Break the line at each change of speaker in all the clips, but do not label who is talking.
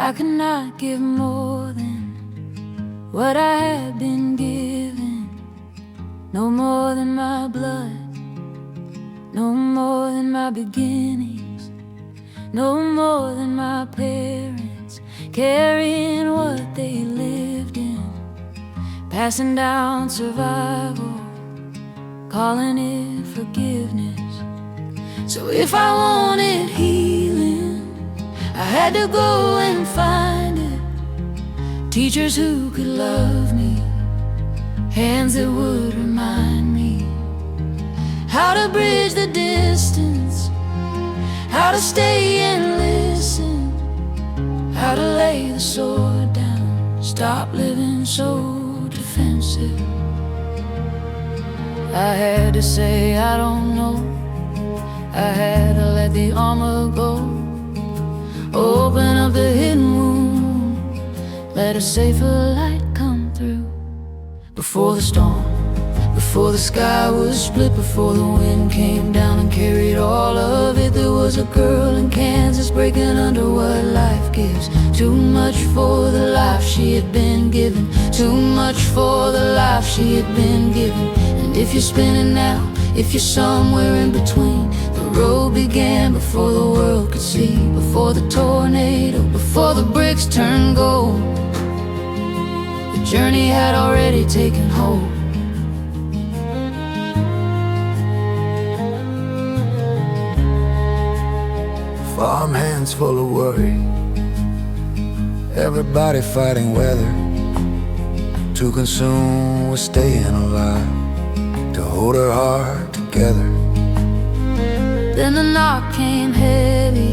I could not give more than what I had been given. No more than my blood, no more than my beginnings, no more than my parents carrying what they lived in, passing down survival, calling it forgiveness. So if I wanted healing, I had to go and find it. Teachers who could love me, hands that would remind me how to bridge the distance, how to stay and listen, how to lay the sword down, stop living so defensive. I had to say I don't know, I had to let the armor go, open up the hidden wound, let a safer light come through. Before the storm, before the sky was split, before the wind came down and carried all of it, there was a girl in Kansas breaking under what life gives. Too much for the life she had been given, too much for the life she had been given. And if you're spinning now, if you're somewhere in between, the road began before the world could see, before the tornado, before the bricks turned gold. The journey had already taken hold.
Farm hands full of worry, everybody fighting weather, too consumed with staying alive to hold her heart together.
Then the knock came heavy,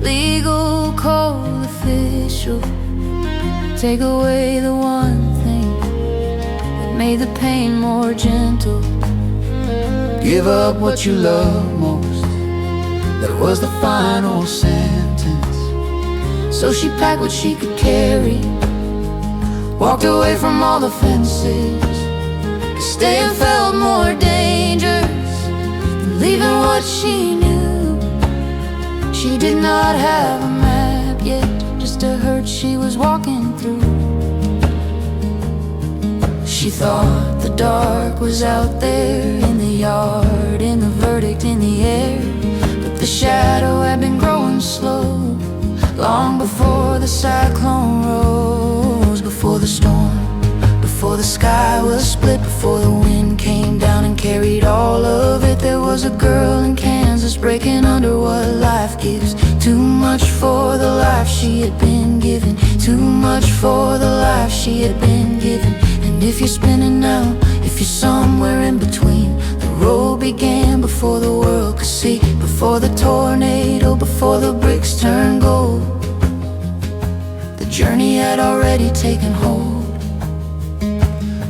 legal, cold, official. Take away the one thing that made the pain more gentle.
Give up what you love most, that was the final sentence.
So she packed what she could carry,
Walked away from all the fences,
'cause staying felt more dangerous than leaving what she knew. She did not have a map yet, just a hurt she was walking through. She thought the dark was out there in the yard, in the verdict in the air, but the shadow had been growing slow, long before the cyclone rose. Before the storm, before the sky was split, before the wind came down and carried all of it, there was a girl in Kansas breaking under what life gives. Too much for the life she had been given, too much for the life she had been given. And if you're spinning now, if you're somewhere in between, the road began before the world could see, before the tornado, before the bricks turned gold. The journey had already taken hold.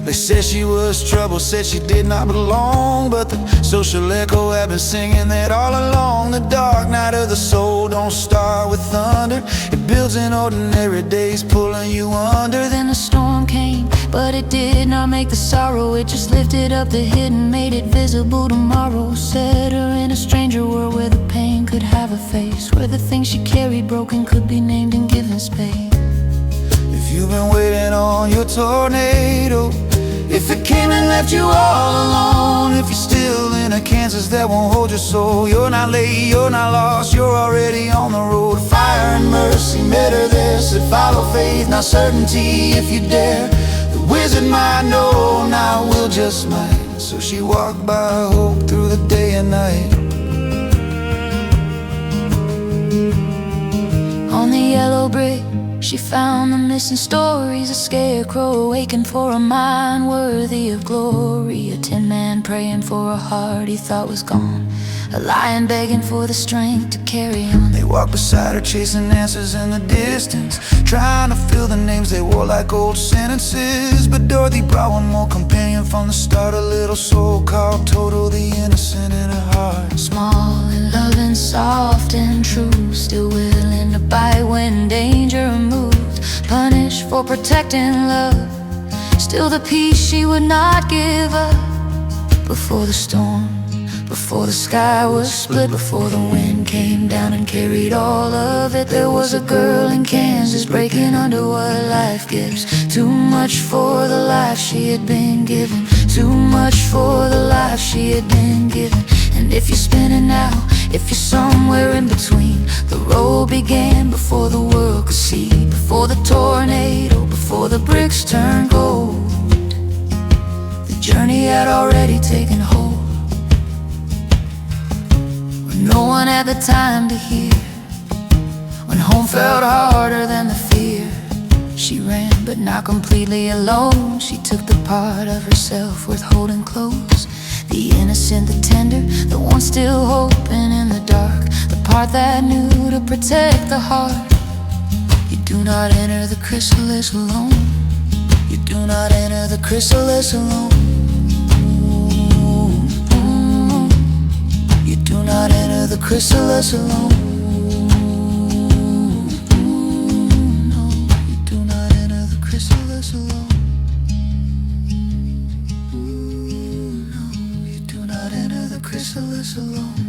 They said she was trouble, said she did not belong, but the social echo had been singing that all along. The dark night of the soul don't start with thunder, it builds in ordinary days, pulling you under.
Then the storm came, but it did not make the sorrow, it just lifted up the hidden, made it visible. Tomorrow set her in a stranger world where the pain could have a face, where the things she carried broken could be named and given space.
If you've been waiting on your tornado, if it came and left you all alone, if you're still in a Kansas that won't hold your soul, you're not late, you're not lost, you're already on the road. Fire and mercy met her there, said follow faith, not certainty if you dare. The wizard might know, now we'll just might. So she walked by hope through the day and night.
On the yellow brick she found the missing stories, a scarecrow awaking for a mind worthy of glory, a tin man praying for a heart he thought was gone, a lion begging for the strength to carry on.
They walked beside her chasing answers in the distance, trying to fill the names they wore like old sentences. But Dorothy brought one more companion from the start, a little soul called Toto, the innocent in her heart.
Small and loving, soft and true, still willing to bite when danger moved, punished for protecting love, still the peace she would not give up. Before the storm, before the sky was split, before the wind came down and carried all of it. There was a girl in Kansas breaking under what life gives. Too much for the life she had been given. Too much for the life she had been given. And if you're spinning now, if you're somewhere in between, the road began before the world could see. Before the tornado, before the bricks turned gold, the journey had already taken hold. When no one had the time to hear, when home felt harder than the fear, she ran, but not completely alone. She took the part of herself worth holding close, the innocent, the tender, the one still hoping in the dark, the part that knew to protect the heart. You do not enter the chrysalis alone. You do not enter the chrysalis alone. You do not enter the chrysalis alone. No, you do not enter the chrysalis alone. No, you do not enter the chrysalis alone.